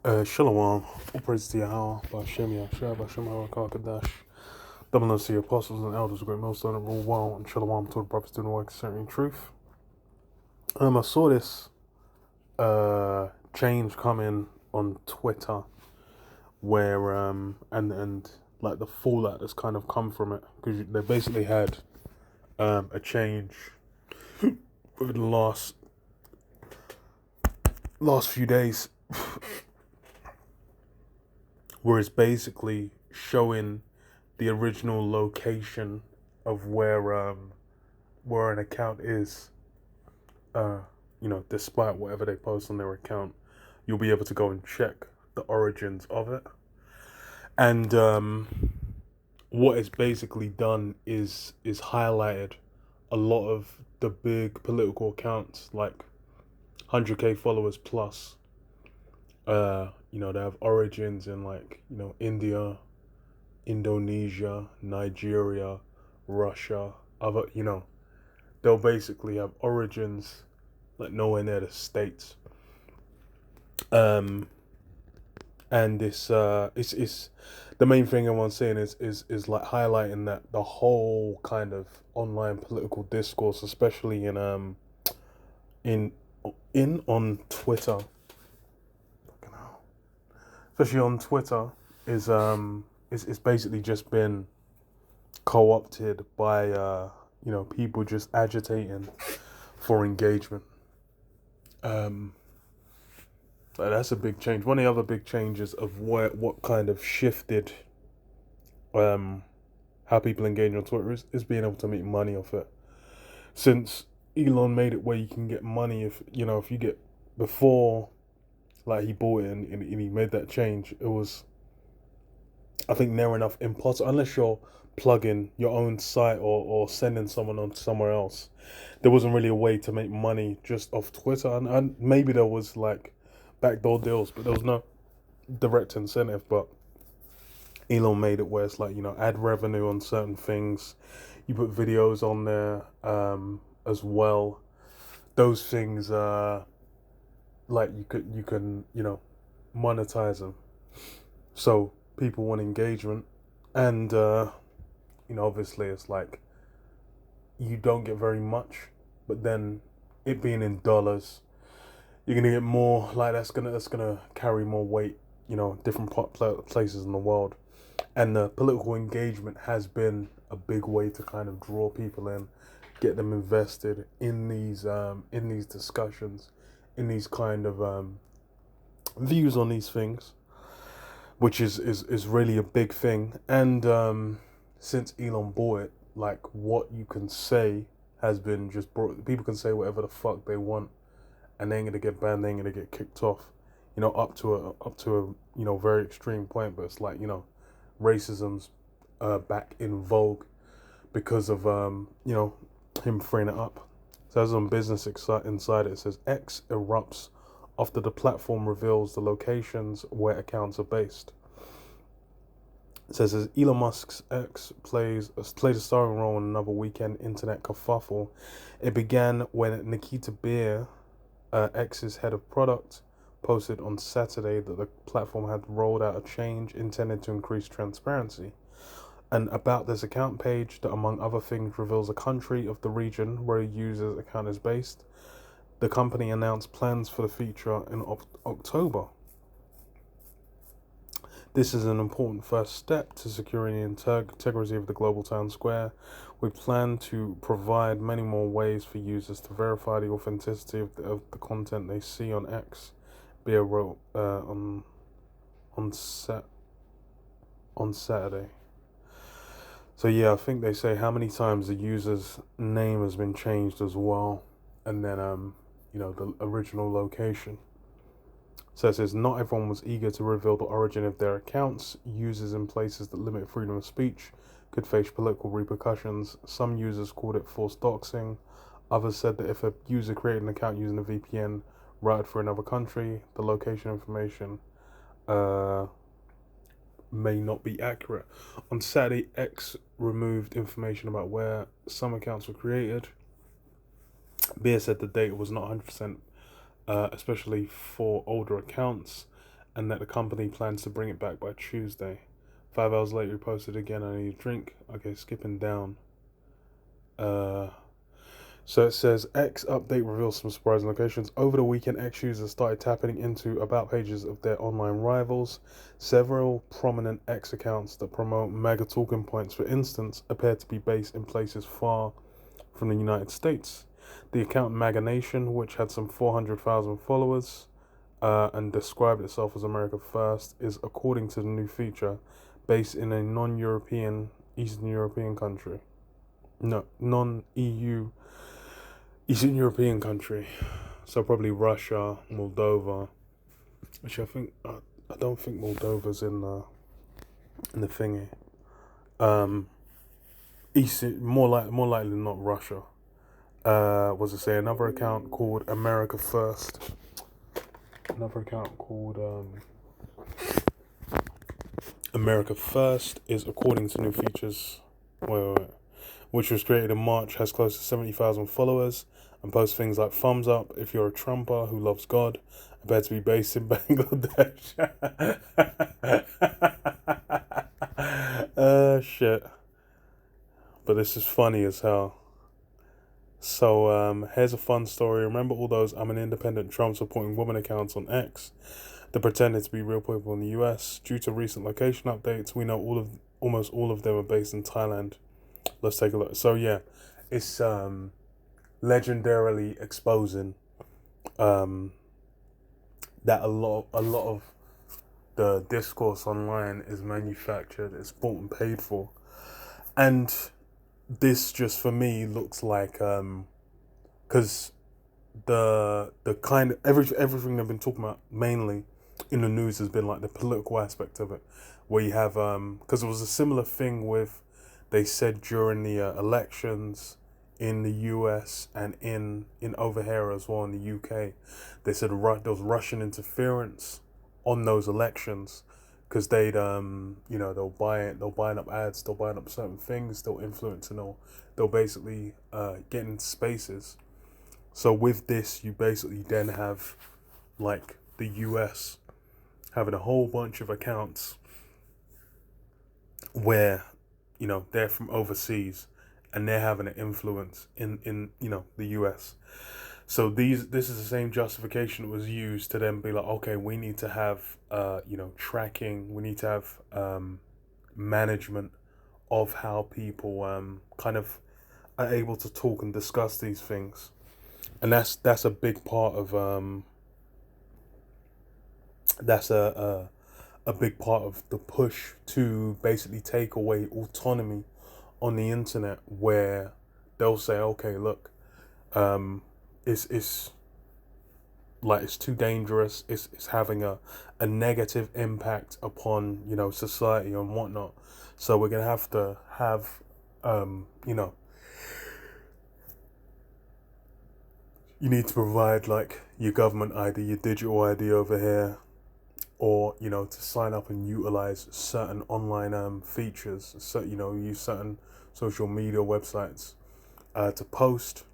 Shalom, all praise to Yahweh, Bashem Yahshua, Bashem HaRakakadash, double unto the apostles and elders, great most honorable well, and Shalom to the prophets doing the work concerning truth. I saw this change coming on Twitter where and like the fallout that's kind of come from it, because they basically had a change over the last few days where it's basically showing the original location of where an account is. Despite whatever they post on their account, you'll be able to go and check the origins of it. And what it's basically done is highlighted a lot of the big political accounts, like 100K followers plus. They have origins in, like, India, Indonesia, Nigeria, Russia, other, they'll basically have origins like nowhere near the States. And it's the main thing everyone's saying is like highlighting that the whole kind of online political discourse, especially in on Twitter, especially on Twitter, is basically just been co-opted by people just agitating for engagement. That's a big change. One of the other big changes of what kind of shifted how people engage on Twitter is being able to make money off it. Since Elon made it where you can get money if you get before, like, he bought it and he made that change, it was, I think, near enough impossible unless you're plugging your own site or sending someone on somewhere else. There wasn't really a way to make money just off Twitter, and maybe there was like backdoor deals, but there was no direct incentive. But Elon made it where it's like, ad revenue on certain things. You put videos on there as well. Those things, like, you can monetize them. So people want engagement, and obviously it's like you don't get very much, but then it being in dollars, you're gonna get more. Like, that's gonna carry more weight. Different places in the world, and the political engagement has been a big way to kind of draw people in, get them invested in these discussions, in these kind of views on these things, which is really a big thing. And since Elon bought it, like, what you can say has been just brought. People can say whatever the fuck they want, and they ain't gonna get banned. They ain't gonna get kicked off. Up to a very extreme point. But it's like, racism's back in vogue because of him freeing it up. So as on Business Insider, it says X erupts after the platform reveals the locations where accounts are based. It says as Elon Musk's X played a starring role in another weekend internet kerfuffle. It began when Nikita Beer, X's head of product, posted on Saturday that the platform had rolled out a change intended to increase transparency. And about this account page that, among other things, reveals a country of the region where a user's account is based. The company announced plans for the feature in October. This is an important first step to securing the integrity of the global town square. We plan to provide many more ways for users to verify the authenticity of the content they see on X. Beer wrote on Saturday. So yeah, I think they say how many times the user's name has been changed as well, and then the original location. So it says not everyone was eager to reveal the origin of their accounts. Users in places that limit freedom of speech could face political repercussions. Some users called it forced doxing. Others said that if a user created an account using a VPN routed for another country, the location information may not be accurate. On Saturday, X removed information about where some accounts were created. Beer said the data was not 100%, especially for older accounts, and that the company plans to bring it back by Tuesday. 5 hours later, he posted again, I need a drink. Okay, skipping down. So it says X update reveals some surprising locations. Over the weekend, X users started tapping into about pages of their online rivals. Several prominent X accounts that promote mega talking points, for instance, appear to be based in places far from the United States. The account MAGA Nation, which had some 400,000 followers and described itself as America First, is, according to the new feature, based in a non-European Eastern European country. No, non-EU Eastern European country. So probably Russia, Moldova. Which I don't think Moldova's in the thingy. Eastern, more likely than not Russia. Was to say another account called America First. Another account called America First is, according to new features, which was created in March, has close to 70,000 followers and posts things like thumbs up if you're a Trumper who loves God, appear to be based in Bangladesh. Shit. But this is funny as hell. So here's a fun story. Remember all those I'm an independent Trump supporting woman accounts on X that pretended to be real people in the US? Due to recent location updates, we know almost all of them are based in Thailand. Let's take a look. So yeah, it's legendarily exposing that a lot of the discourse online is manufactured, it's bought and paid for. And this just for me looks like because the kind of everything they've been talking about mainly in the news has been like the political aspect of it, where you have because it was a similar thing with, they said during the elections in the US and in over here as well in the UK, they said there was Russian interference on those elections, because they'd they'll buying up ads, they'll buying up certain things, they'll influence, and they'll basically get into spaces. So with this, you basically then have like the US having a whole bunch of accounts where they're from overseas and they're having an influence in the US. So this is the same justification that was used to then be like, okay, we need to have tracking, we need to have management of how people kind of are able to talk and discuss these things. And that's a big part of that's a big part of the push to basically take away autonomy on the internet, where they'll say, okay, look, it's like it's too dangerous, it's having a negative impact upon society and whatnot, so we're gonna have to have you need to provide like your government ID, your digital ID over here, or to sign up and utilize certain online features. So use certain social media websites to post,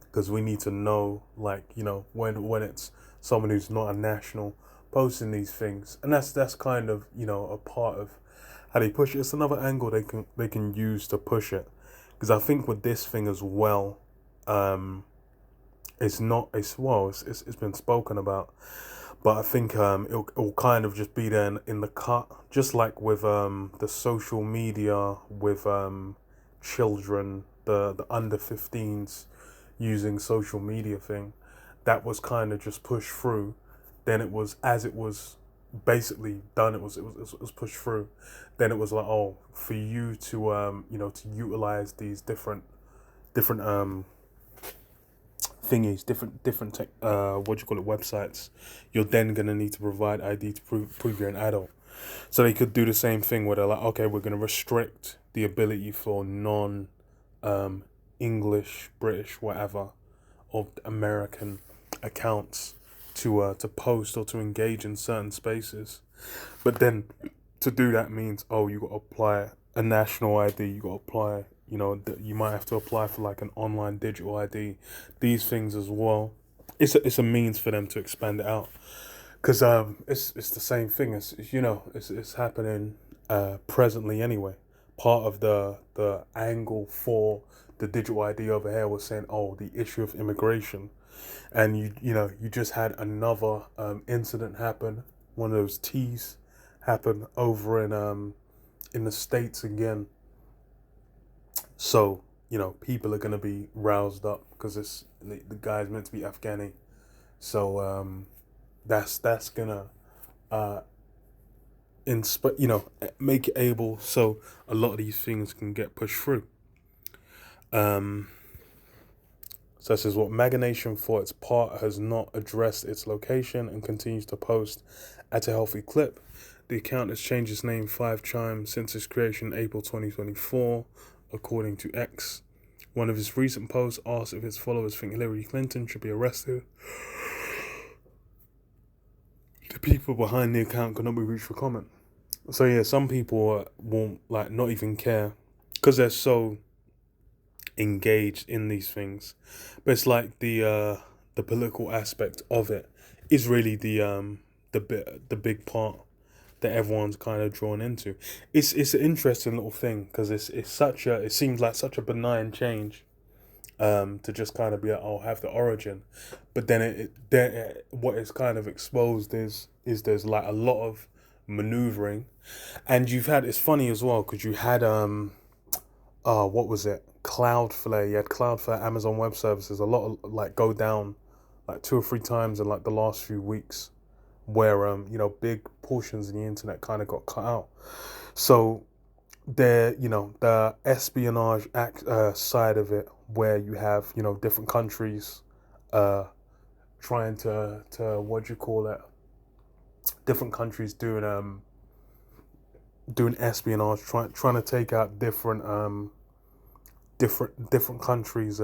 because we need to know like when it's someone who's not a national posting these things, and that's kind of a part of how they push it. It's another angle they can use to push it, because I think with this thing as well, it's been spoken about, but I think it'll kind of just be there in the cut, just like with the social media with children, the under 15s using social media thing, that was kind of just pushed through. Then it was, as it was basically done, it was pushed through. Then it was like, oh, for you to to utilize these different thingies, different tech, websites, you're then gonna need to provide ID to prove you're an adult. So they could do the same thing where they're like, okay, we're gonna restrict the ability for non English, British, whatever, or American accounts to post or to engage in certain spaces. But then to do that means, oh, you got to apply a national ID, you got to apply, you might have to apply for like an online digital ID, these things as well. It's a means for them to expand it out, Because it's the same thing. It's happening presently anyway. Part of the angle for the digital ID over here was saying, oh, the issue of immigration, and you just had another incident happen. One of those T's happen over in the States again. So people are gonna be roused up because the guy's meant to be Afghani. So that's gonna uh make it able so a lot of these things can get pushed through. Um, so this is what Maga Nation, for its part, has not addressed its location and continues to post at a healthy clip. The account has changed its name 5 times since its creation in April 2024, according to X. One of his recent posts asked if his followers think Hillary Clinton should be arrested. The people behind the account cannot be reached for comment. So yeah, some people won't not even care because they're so engaged in these things. But it's like the political aspect of it is really the big part that everyone's kind of drawn into. It's an interesting little thing because it seems like such a benign change, to just kind of be like, oh, have the origin, but then what is kind of exposed is there's like a lot of maneuvering, and it's funny as well because you had what was it, Cloudflare. You had Cloudflare, Amazon Web Services, a lot of go down 2 or 3 times in the last few weeks, where big portions of the internet kind of got cut out. So the espionage side of it, where you have different countries trying to what do you call it, different countries doing espionage, trying to take out different countries'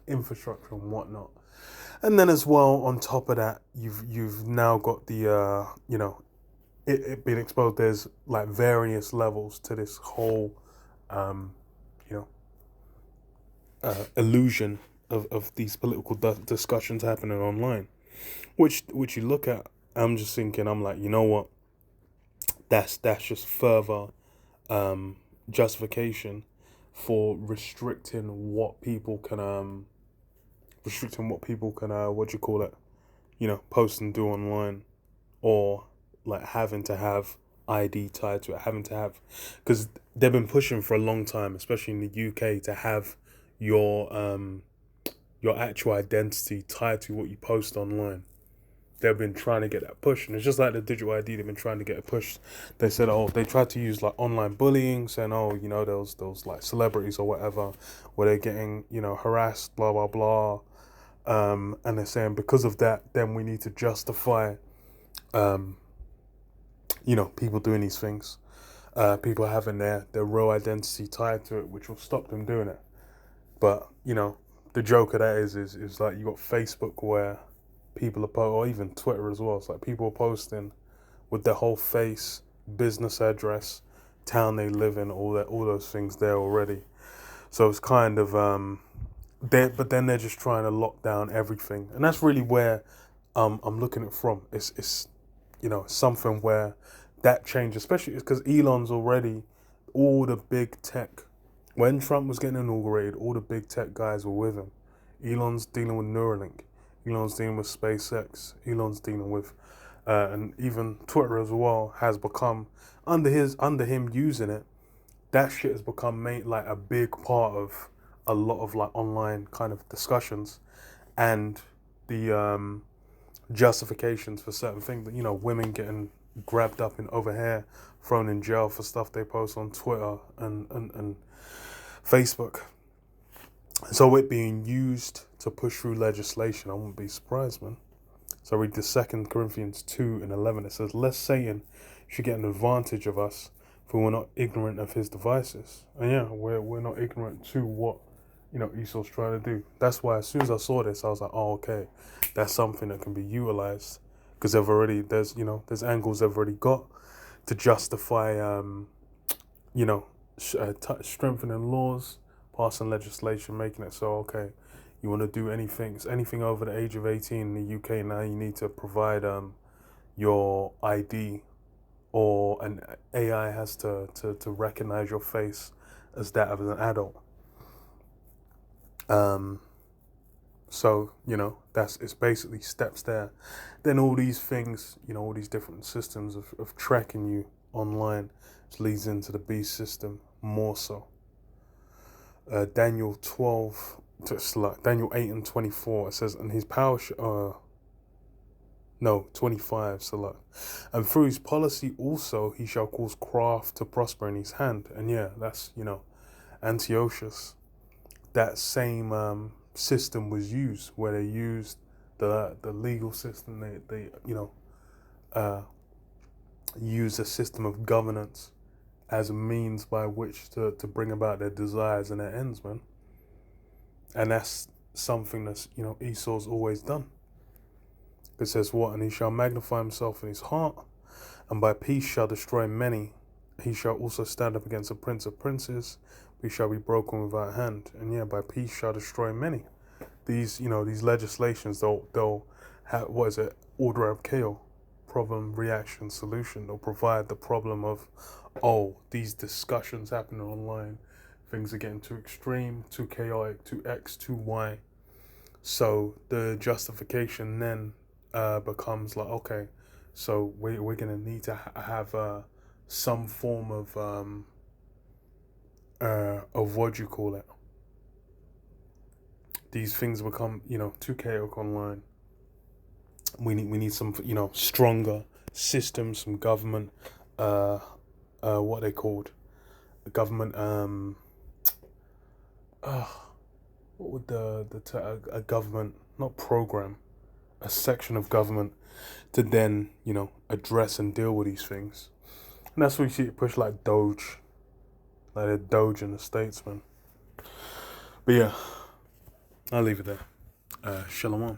infrastructure and whatnot. And then as well, on top of that, you've now got the it being exposed. There's various levels to this whole you know illusion of these political discussions happening online, which you look at. I'm just thinking, I'm like, you know what? That's just further justification for restricting what people can what do you call it, post and do online, or having to have ID tied to it, having to have, because they've been pushing for a long time, especially in the UK, to have your actual identity tied to what you post online. They've been trying to get that push, and it's just like the digital ID. They've been trying to get it pushed. They said, oh, they tried to use online bullying, saying, oh, those celebrities or whatever, where they're getting harassed, blah blah blah, and they're saying because of that, then we need to justify, people doing these things, people having their real identity tied to it, which will stop them doing it. But the joke of that is like, you got Facebook where people are or even Twitter as well. It's like people are posting with their whole face, business address, town they live in, all those things there already. So it's kind of but then they're just trying to lock down everything, and that's really where I'm looking at it from. It's something where that change, especially because Elon's already, all the big tech, when Trump was getting inaugurated, all the big tech guys were with him. Elon's dealing with Neuralink. Elon's dealing with SpaceX. Elon's dealing with, and even Twitter as well has become, under him using it, that shit has become a big part of a lot of online kind of discussions, and the justifications for certain things. Women getting grabbed up in over here, thrown in jail for stuff they post on Twitter and Facebook. So it being used to push through legislation, I wouldn't be surprised, man. So I read the 2 Corinthians 2:11. It says, lest Satan should get an advantage of us, for we're not ignorant of his devices. And yeah, we're not ignorant to what Esau's trying to do. That's why as soon as I saw this, I was like, oh, okay, that's something that can be utilized, because there's angles they've already got to justify strengthening laws, passing legislation, making it so, okay, you want to do anything over the age of 18 in the UK now, you need to provide your ID, or an AI has to recognize your face as that of an adult. So, it's basically steps there. Then all these things, all these different systems of tracking you online, which leads into the beast system more so. Daniel 8:24, it says, and his power, 25, so and through his policy also he shall cause craft to prosper in his hand. And yeah, that's, Antiochus. That same system was used, where they used the legal system. They use a system of governance as a means by which to bring about their desires and their ends, man. And that's something that's, Esau's always done. It says what? And he shall magnify himself in his heart, and by peace shall destroy many. He shall also stand up against the prince of princes, we shall be broken without hand. And yeah, by peace shall destroy many. These, these legislations, they'll have, what is it? Order of chaos, problem, reaction, solution. They'll provide the problem of, these discussions happening online, things are getting too extreme, too chaotic, too X, too Y. So the justification then becomes like, okay, so we're gonna need to have some form of what you call it. These things become, too chaotic online. We need some, stronger systems, some government, what they called, government, what would a government, not program, a section of government to then, address and deal with these things. And that's why you see it push like Doge, like a Doge in the States, man. But yeah, I'll leave it there. Shalom.